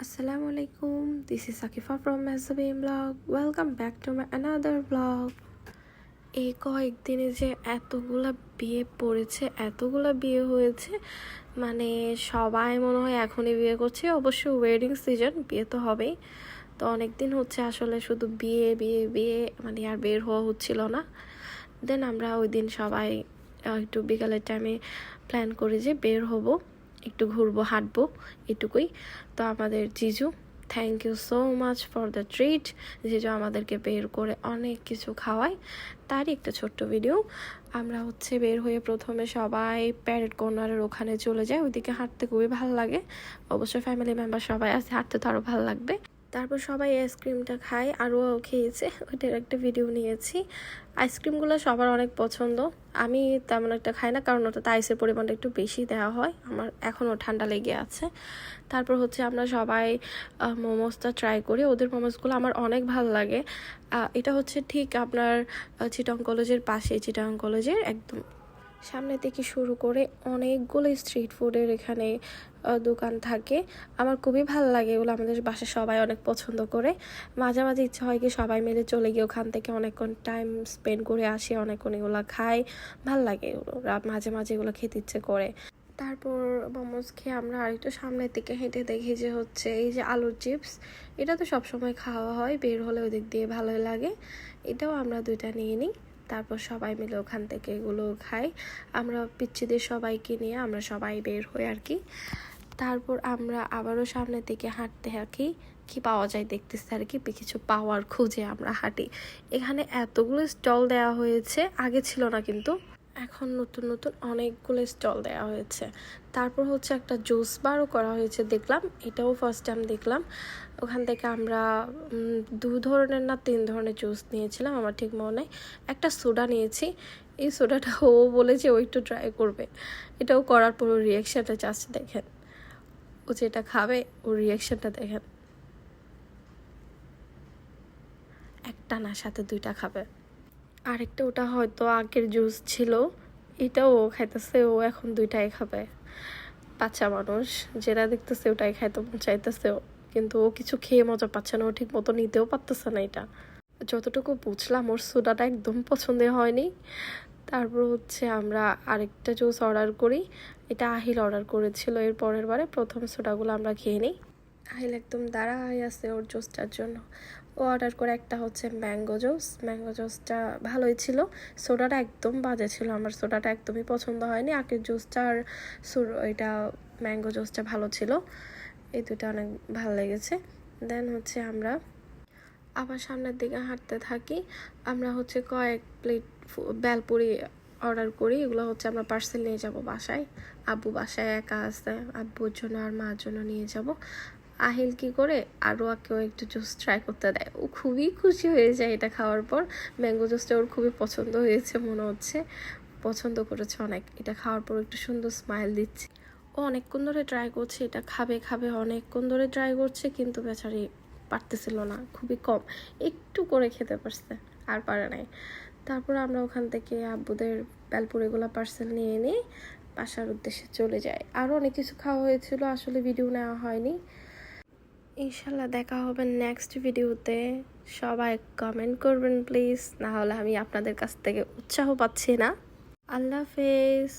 Assalamu alaikum. This is Sakifa from Mazabeam Vlog. Welcome back to my another vlog. এই কয়েকদিনে যে এতগুলা বিয়ে পড়েছে, এতগুলা বিয়ে হয়েছে, মানে সবাই মনে হয় এখনই বিয়ে করছে। অবশ্য ওয়েডিং সিজন, বিয়ে তো হবেই। তো অনেকদিন হচ্ছে আসলে শুধু বিয়ে বিয়ে বিয়ে, মানে আর বের হওয়া হচ্ছিল না। দেন আমরা ওই দিন সবাই একটু বিকালের টাইমে প্ল্যান করি যে বের হব, একটু ঘুরবো, হাঁটবো, এটুকুই। তো আমাদের জিজু, thank you so much for the treat. জিজু আমাদেরকে বের করে অনেক কিছু খাওয়ায়, তারই একটা ছোট্ট ভিডিও। আমরা হচ্ছে বের হয়ে প্রথমে সবাই প্যারেড কর্নারের ওখানে চলে যাই, ওইদিকে হাঁটতে খুবই ভালো লাগে। অবশ্যই ফ্যামিলি মেম্বার সবাই আছে, হাঁটতে তো আরও ভালো লাগবে। তারপর সবাই আইসক্রিমটা খায়, আরও খেয়েছে, ওইটার একটা ভিডিও নিয়েছি। আইসক্রিমগুলো সবার অনেক পছন্দ। আমি তেমন একটা খাই না, কারণ ওটাতে আইসের পরিমাণটা একটু বেশি দেওয়া হয়, আমার এখনও ঠান্ডা লেগে আছে। তারপর হচ্ছে আমরা সবাই মোমোসটা ট্রাই করি। ওদের মোমোসগুলো আমার অনেক ভালো লাগে। এটা হচ্ছে ঠিক আপনার চিটাগং কলেজের পাশে, চিটাগং কলেজের একদম সামনে থেকে শুরু করে অনেকগুলো স্ট্রিট ফুডের এখানে দোকান থাকে। আমার খুবই ভালো লাগে এগুলো, আমাদের বাসায় সবাই অনেক পছন্দ করে। মাঝে মাঝে ইচ্ছা হয় কি সবাই মিলে চলে গিয়ে ওখান থেকে অনেকক্ষণ টাইম স্পেন্ড করে আসি, অনেকক্ষণ এগুলো খাই, ভাল লাগে এগুলো, মাঝে মাঝে এগুলো খেতে ইচ্ছে করে। তারপর মোমোস খেয়ে আমরা আরেকটু সামনের দিকে হেঁটে দেখি যে হচ্ছে এই যে আলুর চিপস, এটা তো সবসময় খাওয়া হয়, বের হলে ওই দিক দিয়ে ভালোই লাগে। এটাও আমরা দুইটা নিয়ে নিই। তারপর সবাই মিলে ওখান থেকে এগুলো খাই। আমরা পিচ্চিদের সবাইকে নিয়ে আমরা সবাই বের হই আর কি। তারপর আমরা আবারও সামনের দিকে হাঁটতে থাকি, কি পাওয়া যায় দেখতেছি আর কি, কিছু পাওয়ার খুঁজে আমরা হাঁটি। এখানে এতগুলো স্টল দেওয়া হয়েছে, আগে ছিল না কিন্তু এখন নতুন নতুন অনেকগুলো স্টল দেওয়া হয়েছে। তারপর হচ্ছে একটা জুস বারও করা হয়েছে দেখলাম, এটাও ফার্স্ট টাইম দেখলাম। ওখান থেকে আমরা 2 ধরনের না 3 ধরনের জুস নিয়েছিলাম, আমার ঠিক মনে নেই। একটা সোডা নিয়েছি, এই সোডাটা ও বলেছে ও একটু ট্রাই করবে। এটাও করার পর ওর রিয়াকশানটা জাস্ট দেখেন, ও যেটা খাবে ওর রিয়াকশানটা দেখেন, একটা না সাথে 2টা খাবে। আরেকটা ওটা হয়তো আগের জুস ছিল, এটাও ও খাইতেছে, ও এখন 2টাই খাবে। বাচ্চা মানুষ, যেটা দেখতেছে ওটাই খাইতে মন চাইতেছে, কিন্তু ও কিছু খেয়ে মজা পাচ্ছে না, ও ঠিক মতো নিতেও পারতেছে না। এটা যতটুকু বুঝলাম ওর সোডাটা একদম পছন্দের হয়নি। তারপর হচ্ছে আমরা আরেকটা জুস অর্ডার করি, এটা আহিল অর্ডার করেছিল এর পরের বারে। প্রথম সোডাগুলো আমরা খেয়ে নিই, আহিল একদম দাঁড়ায় আছে ওর জুসটার জন্য। ও অর্ডার করে একটা হচ্ছে ম্যাঙ্গো জুস, ম্যাঙ্গো জুসটা ভালোই ছিল, সোডাটা একদম বাজে ছিল, আমার সোডাটা একদমই পছন্দ হয়নি। আগের জুসটা আর এটা ম্যাঙ্গো জুসটা ভালো ছিল, এই দুটো অনেক ভালো লেগেছে। দেন হচ্ছে আমরা আবার সামনের দিকে হাঁটতে থাকি। আমরা হচ্ছে কয়েক প্লেট বেলপুরি অর্ডার করি, এগুলো হচ্ছে আমরা পার্সেল নিয়ে যাব বাসায়। আব্বু বাসায় একা আছে, আব্বুর জন্য আর মার জন্য নিয়ে যাব। আহিল কি করে আরও কেউ একটু জুস ট্রাই করতে দেয়, ও খুবই খুশি হয়ে যায় এটা খাওয়ার পর। ম্যাঙ্গো জুসটা ওর খুবই পছন্দ হয়েছে মনে হচ্ছে, পছন্দ করেছে অনেক। এটা খাওয়ার পর একটু সুন্দর স্মাইল দিচ্ছে। ও অনেকক্ষণ ধরে ট্রাই করছে, এটা খাবে খাবে অনেকক্ষণ ধরে ট্রাই করছে, কিন্তু বেচারি পারতেছিল না, খুবই কম একটু করে খেতে পারছে, আর পারে নাই। তারপর আমরা ওখান থেকে আব্বুদের বেলপুরিগুলো পার্সেল নিয়ে নিই, বাসার উদ্দেশ্যে চলে যাই। আরও অনেক কিছু খাওয়া হয়েছিল, আসলে ভিডিও নেওয়া হয়নি। ইনশাল্লাহ দেখা হবে নেক্সট ভিডিওতে। সবাই কমেন্ট করবেন প্লিজ, না হলে আমি আপনাদের কাছ থেকে উৎসাহ পাচ্ছি না। আল্লাহ হাফেজ।